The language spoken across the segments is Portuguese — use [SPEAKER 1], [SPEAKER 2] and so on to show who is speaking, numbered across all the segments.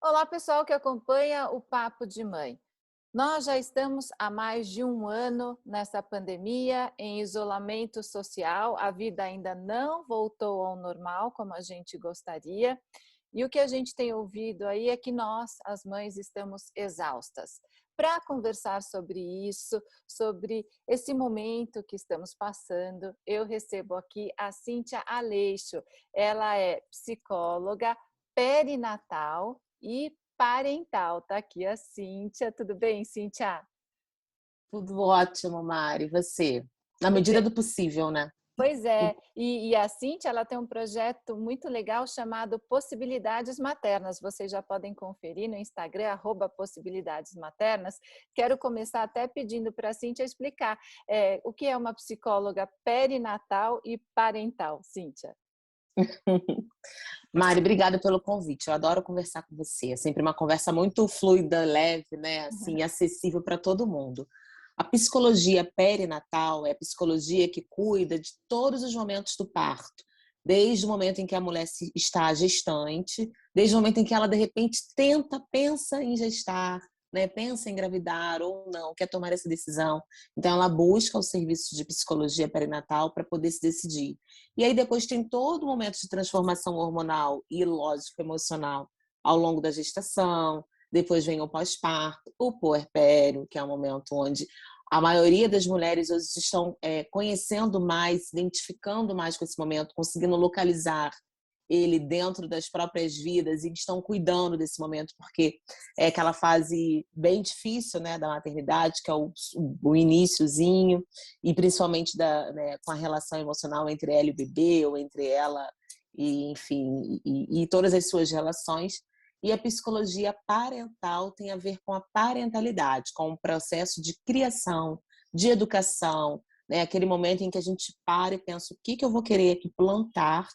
[SPEAKER 1] Olá, pessoal que acompanha o Papo de Mãe. Nós já estamos há mais de um ano nessa pandemia, em isolamento social. A vida ainda não voltou ao normal como a gente gostaria. E o que a gente tem ouvido aí é que nós, as mães, estamos exaustas. Para conversar sobre isso, sobre esse momento que estamos passando, eu recebo aqui a Cíntia Aleixo. Ela é psicóloga perinatal e parental. Tá aqui a Cíntia. Tudo bem, Cíntia?
[SPEAKER 2] Tudo ótimo, Mari. E você? Na
[SPEAKER 1] Tudo
[SPEAKER 2] medida
[SPEAKER 1] bem.
[SPEAKER 2] do possível, né?
[SPEAKER 1] Pois é, e a Cíntia, ela tem um projeto muito legal chamado Possibilidades Maternas. Vocês já podem conferir no Instagram, @possibilidades maternas. Quero começar até pedindo para a Cíntia explicar o que é uma psicóloga perinatal e parental, Cíntia.
[SPEAKER 2] Mari, obrigada pelo convite. Eu adoro conversar com você. É sempre uma conversa muito fluida, leve, né? Assim, acessível para todo mundo. A psicologia perinatal é a psicologia que cuida de todos os momentos do parto, desde o momento em que a mulher está gestante, desde o momento em que ela de repente pensa em gestar, né? Pensa em engravidar ou não, quer tomar essa decisão. Então ela busca o serviço de psicologia perinatal para poder se decidir. E aí depois tem todo o momento de transformação hormonal e lógico emocional ao longo da gestação. Depois vem o pós-parto, o puerpério, que é o momento onde a maioria das mulheres hoje estão conhecendo mais, se identificando mais com esse momento, conseguindo localizar ele dentro das próprias vidas e estão cuidando desse momento, porque é aquela fase bem difícil, né, da maternidade, que é o iniciozinho, e principalmente né, com a relação emocional entre ela e o bebê, ou entre ela e, enfim, e todas as suas relações. E a psicologia parental tem a ver com a parentalidade, com o processo de criação, de educação, né, aquele momento em que a gente para e pensa o que eu vou querer aqui plantar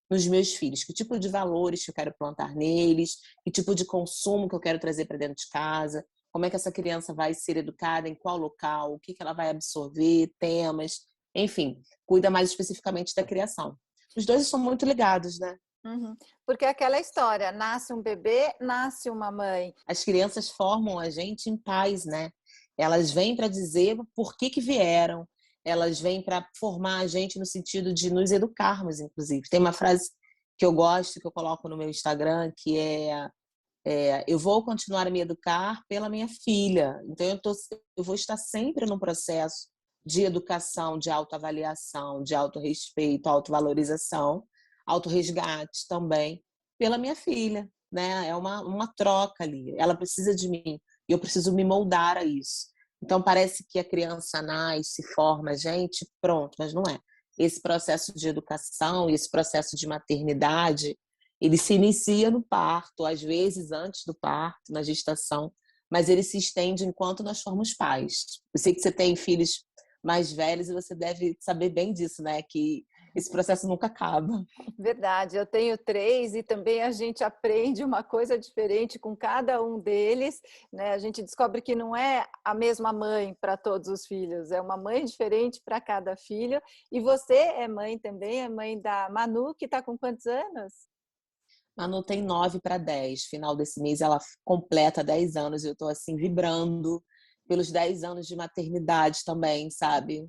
[SPEAKER 2] nos meus filhos, que tipo de valores que eu quero plantar neles, que tipo de consumo que eu quero trazer para dentro de casa, como é que essa criança vai ser educada, em qual local, o que ela vai absorver, temas, enfim, cuida mais especificamente da criação. Os dois estão muito ligados, né?
[SPEAKER 1] Uhum. Porque é aquela história, nasce um bebê, nasce uma mãe.
[SPEAKER 2] As crianças formam a gente em paz, né? Elas vêm para dizer por que vieram, elas vêm para formar a gente no sentido de nos educarmos, inclusive. Tem uma frase que eu gosto, que eu coloco no meu Instagram, que eu vou continuar a me educar pela minha filha. Então, eu vou estar sempre num processo de educação, de autoavaliação, de autorrespeito, autovalorização, autorresgate também, pela minha filha, né? É uma troca ali. Ela precisa de mim e eu preciso me moldar a isso. Então, parece que a criança nasce, forma a gente, pronto, mas não é. Esse processo de educação, esse processo de maternidade, ele se inicia no parto, às vezes antes do parto, na gestação, mas ele se estende enquanto nós formos pais. Eu sei que você tem filhos mais velhos e você deve saber bem disso, né? Que esse processo nunca acaba.
[SPEAKER 1] Verdade, eu tenho 3 e também a gente aprende uma coisa diferente com cada um deles, né? A gente descobre que não é a mesma mãe para todos os filhos, é uma mãe diferente para cada filho. E você é mãe também, é mãe da Manu, que está com quantos anos?
[SPEAKER 2] Manu tem 9 para 10. Final desse mês ela completa 10 anos e eu estou assim vibrando pelos 10 anos de maternidade também, sabe?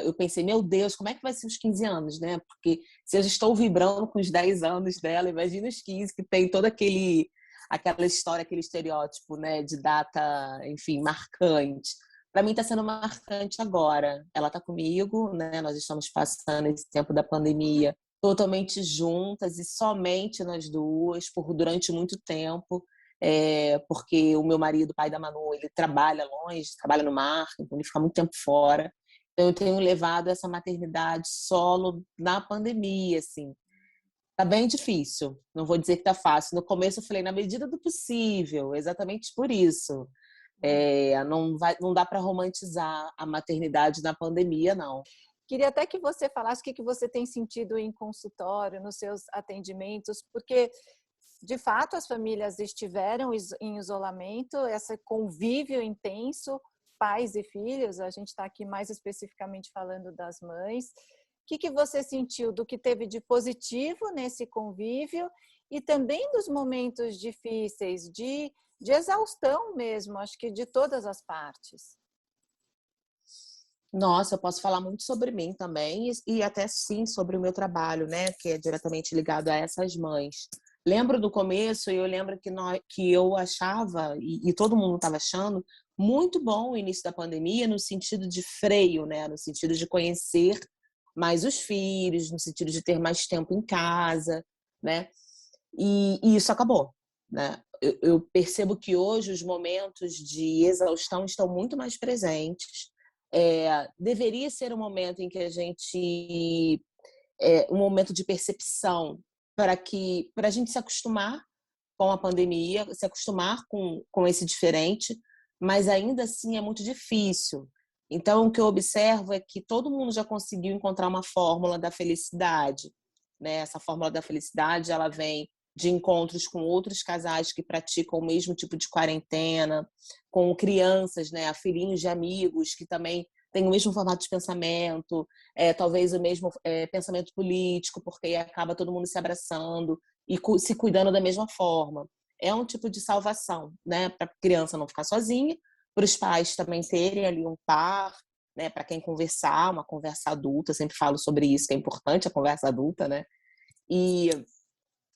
[SPEAKER 2] Eu pensei, meu Deus, como é que vai ser os 15 anos, né? Porque se eu estou vibrando com os 10 anos dela, imagina os 15, que tem toda aquela história, aquele estereótipo, né, de data, enfim, marcante. Para mim está sendo marcante agora. Ela está comigo, né? Nós estamos passando esse tempo da pandemia totalmente juntas e somente nós duas durante muito tempo, porque o meu marido, pai da Manu, ele trabalha longe, trabalha no mar, então ele fica muito tempo fora. Então eu tenho levado essa maternidade solo na pandemia, assim. Tá bem difícil, não vou dizer que tá fácil. No começo eu falei, na medida do possível, exatamente por isso. Não dá para romantizar a maternidade na pandemia, não.
[SPEAKER 1] Queria até que você falasse o que você tem sentido em consultório, nos seus atendimentos, porque de fato as famílias estiveram em isolamento, esse convívio intenso, pais e filhos, a gente está aqui mais especificamente falando das mães. O que você sentiu do que teve de positivo nesse convívio e também dos momentos difíceis, de exaustão mesmo, acho que de todas as partes.
[SPEAKER 2] Nossa, eu posso falar muito sobre mim também e até sim sobre o meu trabalho, né, que é diretamente ligado a essas mães. Lembro do começo e eu lembro que eu achava, e todo mundo estava achando, muito bom o início da pandemia no sentido de freio, né, no sentido de conhecer mais os filhos, no sentido de ter mais tempo em casa, né, e isso acabou, né. Eu percebo que hoje os momentos de exaustão estão muito mais presentes. Deveria ser um momento em que a gente um momento de percepção para a gente se acostumar com a pandemia, se acostumar com esse diferente, mas ainda assim é muito difícil. Então, o que eu observo é que todo mundo já conseguiu encontrar uma fórmula da felicidade, né? Essa fórmula da felicidade, ela vem de encontros com outros casais que praticam o mesmo tipo de quarentena, com crianças, né, filhinhos de amigos que também têm o mesmo formato de pensamento, talvez o mesmo pensamento político, porque aí acaba todo mundo se abraçando e se cuidando da mesma forma. É um tipo de salvação, né, para a criança não ficar sozinha, para os pais também terem ali um par, né, para quem conversar, uma conversa adulta, eu sempre falo sobre isso, que é importante a conversa adulta, né, e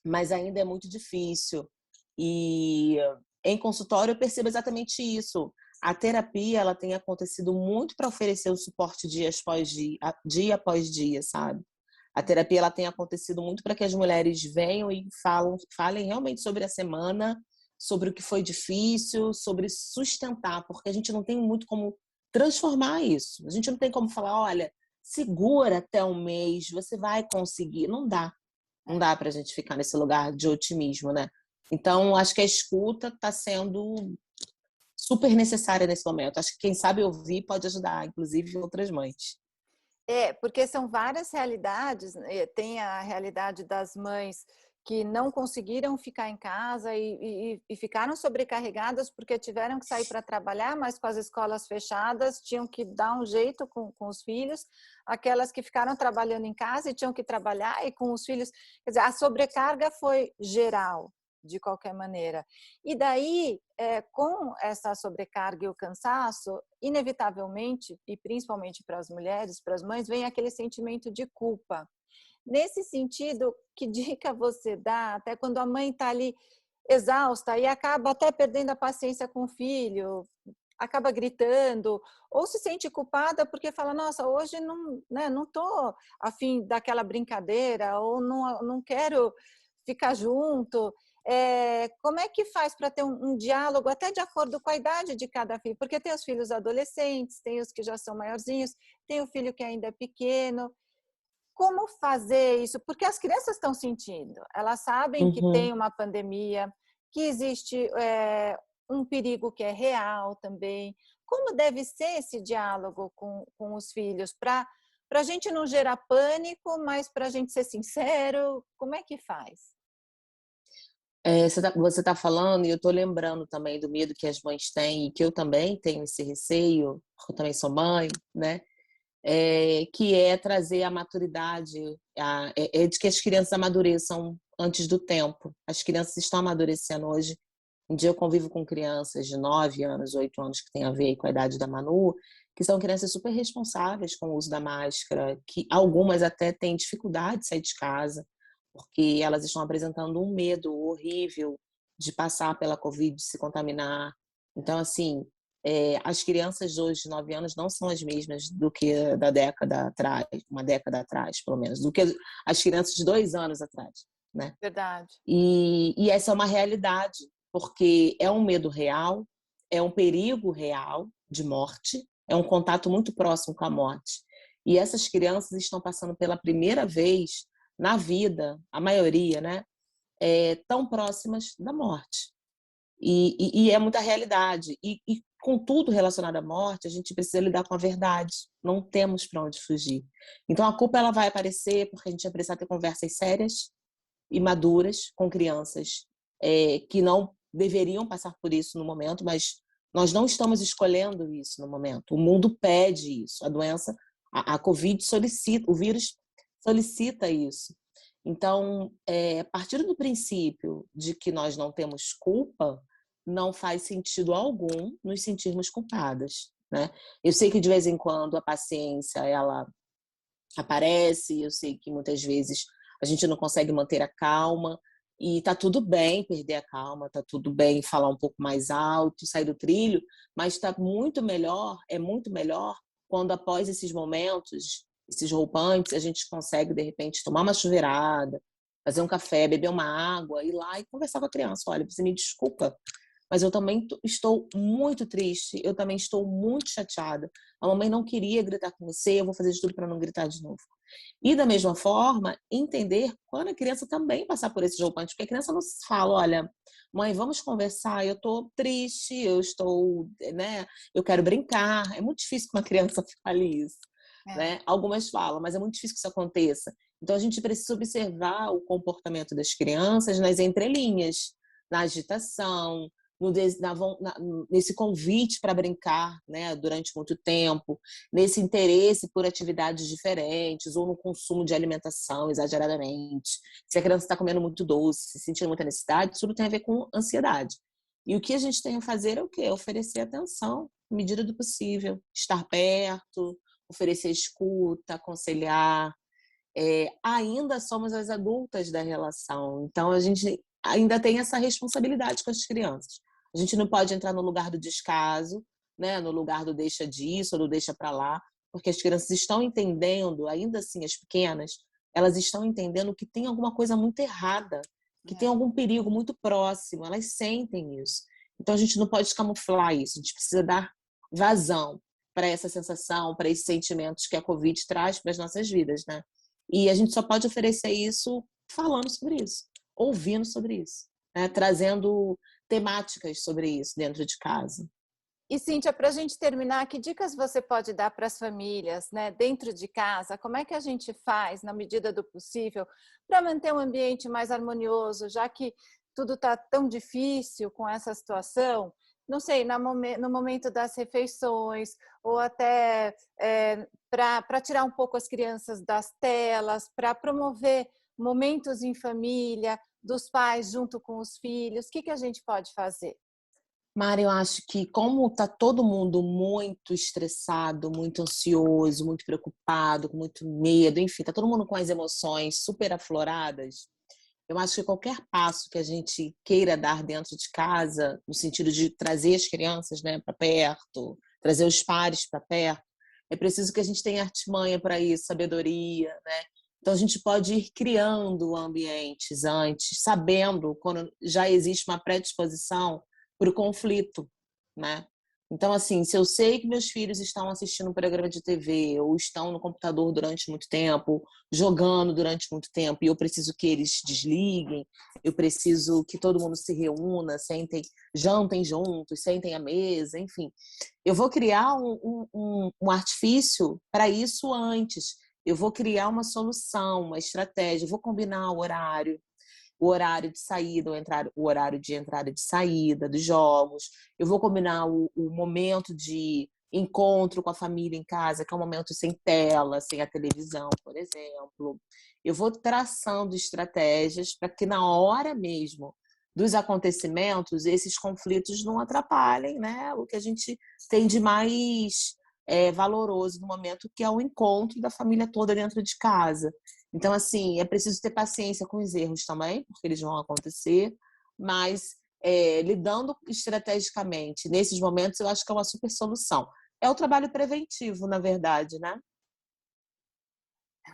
[SPEAKER 2] mas ainda é muito difícil. E em consultório eu percebo exatamente isso. A terapia, ela tem acontecido muito para oferecer o suporte dia após dia, sabe? A terapia, ela tem acontecido muito para que as mulheres venham e falem realmente sobre a semana, sobre o que foi difícil, sobre sustentar, porque a gente não tem muito como transformar isso. A gente não tem como falar, olha, segura até um mês, você vai conseguir. Não dá. Não dá para a gente ficar nesse lugar de otimismo, né? Então, acho que a escuta está sendo super necessária nesse momento. Acho que quem sabe ouvir pode ajudar, inclusive outras mães.
[SPEAKER 1] Porque são várias realidades, né? Tem a realidade das mães que não conseguiram ficar em casa e ficaram sobrecarregadas porque tiveram que sair para trabalhar, mas com as escolas fechadas tinham que dar um jeito com os filhos. Aquelas que ficaram trabalhando em casa e tinham que trabalhar e com os filhos. Quer dizer, a sobrecarga foi geral, de qualquer maneira. E daí, com essa sobrecarga e o cansaço, inevitavelmente, e principalmente para as mulheres, para as mães, vem aquele sentimento de culpa. Nesse sentido, que dica você dá, até quando a mãe está ali exausta e acaba até perdendo a paciência com o filho, acaba gritando, ou se sente culpada porque fala, nossa, hoje não, né, não estou a fim daquela brincadeira, ou não quero ficar junto. Como é que faz para ter um diálogo até de acordo com a idade de cada filho? Porque tem os filhos adolescentes, tem os que já são maiorzinhos, tem o filho que ainda é pequeno. Como fazer isso? Porque as crianças estão sentindo, elas sabem que
[SPEAKER 2] Uhum.
[SPEAKER 1] tem uma pandemia, que existe um perigo que é real também. Como deve ser esse diálogo com os filhos? Para a gente não gerar pânico, mas para a gente ser sincero, como é que faz?
[SPEAKER 2] Você tá falando e eu tô lembrando também do medo que as mães têm e que eu também tenho esse receio, porque eu também sou mãe, né? Que é trazer a maturidade, de que as crianças amadureçam antes do tempo. As crianças estão amadurecendo hoje. Um dia eu convivo com crianças de 9 anos, 8 anos, que tem a ver com a idade da Manu, que são crianças super responsáveis com o uso da máscara, que algumas até têm dificuldade de sair de casa, porque elas estão apresentando um medo horrível de passar pela Covid, de se contaminar. Então, assim, as crianças de hoje de 9 anos não são as mesmas do que da década atrás, uma década atrás, pelo menos, do que as crianças de 2 anos atrás, né?
[SPEAKER 1] Verdade.
[SPEAKER 2] E essa é uma realidade, porque é um medo real, é um perigo real de morte, é um contato muito próximo com a morte. E essas crianças estão passando pela primeira vez na vida, a maioria, né, tão próximas da morte. E é muita realidade. E com tudo relacionado à morte, a gente precisa lidar com a verdade. Não temos para onde fugir. Então a culpa ela vai aparecer porque a gente vai precisar ter conversas sérias e maduras com crianças que não deveriam passar por isso no momento, mas nós não estamos escolhendo isso no momento. O mundo pede isso. A doença, a Covid solicita, o vírus solicita isso. Então, partindo do princípio de que nós não temos culpa, não faz sentido algum nos sentirmos culpadas, né? Eu sei que de vez em quando a paciência ela aparece, eu sei que muitas vezes a gente não consegue manter a calma e tá tudo bem perder a calma, tá tudo bem falar um pouco mais alto, sair do trilho, mas tá muito melhor, é muito melhor quando após esses momentos, esses rompantes, a gente consegue de repente tomar uma chuveirada, fazer um café, beber uma água, ir lá e conversar com a criança, olha, você me desculpa, mas eu também estou muito triste, eu também estou muito chateada. A mamãe não queria gritar com você, eu vou fazer de tudo para não gritar de novo. E da mesma forma, entender quando a criança também passar por esses rompantes, porque a criança não fala, olha, mãe, vamos conversar, eu estou triste, eu estou, né, eu quero brincar. É muito difícil que uma criança fale isso,
[SPEAKER 1] É.
[SPEAKER 2] né? Algumas falam, mas é muito difícil que isso aconteça. Então a gente precisa observar o comportamento das crianças nas entrelinhas, na agitação, nesse convite para brincar, né, durante muito tempo, nesse interesse por atividades diferentes ou no consumo de alimentação exageradamente. Se a criança está comendo muito doce, se sentindo muita necessidade, isso tudo tem a ver com ansiedade. E o que a gente tem a fazer é o quê? Oferecer atenção, na medida do possível, estar perto, oferecer escuta, aconselhar. Ainda somos as adultas da relação, então a gente ainda tem essa responsabilidade com as crianças. A gente não pode entrar no lugar do descaso, né? No lugar do deixa disso ou do deixa para lá, porque as crianças estão entendendo, ainda assim as pequenas, elas estão entendendo que tem alguma coisa muito errada, que tem algum perigo muito próximo, elas sentem isso. Então a gente não pode camuflar isso, a gente precisa dar vazão para essa sensação, para esses sentimentos que a Covid traz para as nossas vidas, né? E a gente só pode oferecer isso falando sobre isso, ouvindo sobre isso, né? Trazendo temáticas sobre isso dentro de casa.
[SPEAKER 1] E, Cíntia, para a gente terminar, que dicas você pode dar para as famílias, né, dentro de casa? Como é que a gente faz, na medida do possível, para manter um ambiente mais harmonioso, já que tudo está tão difícil com essa situação? Não sei, no momento das refeições, ou até para tirar um pouco as crianças das telas, para promover momentos em família, dos pais junto com os filhos. O que a gente pode fazer?
[SPEAKER 2] Mari, eu acho que como está todo mundo muito estressado, muito ansioso, muito preocupado, com muito medo, enfim, está todo mundo com as emoções super afloradas, eu acho que qualquer passo que a gente queira dar dentro de casa, no sentido de trazer as crianças, né, para perto, trazer os pares para perto, é preciso que a gente tenha artimanha para isso, sabedoria, né? Então a gente pode ir criando ambientes antes, sabendo quando já existe uma predisposição para o conflito, né? Então, assim, se eu sei que meus filhos estão assistindo um programa de TV ou estão no computador durante muito tempo, jogando durante muito tempo, e eu preciso que eles desliguem, eu preciso que todo mundo se reúna, jantem juntos, sentem à mesa, enfim. Eu vou criar um artifício para isso antes. Eu vou criar uma solução, uma estratégia, eu vou combinar o horário de saída, o horário de entrada e de saída dos jogos. Eu vou combinar o momento de encontro com a família em casa, que é um momento sem tela, sem a televisão, por exemplo. Eu vou traçando estratégias para que na hora mesmo dos acontecimentos esses conflitos não atrapalhem, né, o que a gente tem de mais valoroso no momento, que é o encontro da família toda dentro de casa. Então, assim, é preciso ter paciência com os erros também, porque eles vão acontecer, mas lidando estrategicamente nesses momentos, eu acho que é uma super solução. É o trabalho preventivo, na verdade, né?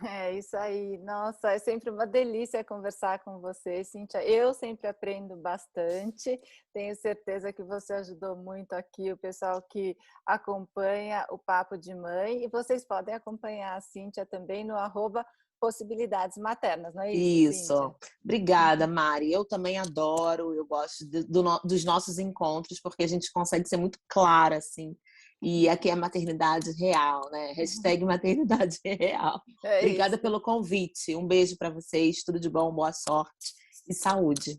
[SPEAKER 1] É isso aí. Nossa, é sempre uma delícia conversar com você, Cíntia. Eu sempre aprendo bastante. Tenho certeza que você ajudou muito aqui o pessoal que acompanha o Papo de Mãe. E vocês podem acompanhar a Cíntia também no @possibilidades maternas, não é isso, Cíntia?
[SPEAKER 2] Isso. Obrigada, Mari. Eu também adoro, eu gosto dos nossos encontros, porque a gente consegue ser muito clara, assim. E aqui é a maternidade real, né? Hashtag maternidade real.
[SPEAKER 1] É
[SPEAKER 2] Obrigada
[SPEAKER 1] isso.
[SPEAKER 2] pelo convite. Um beijo para vocês, tudo de bom, boa sorte e saúde.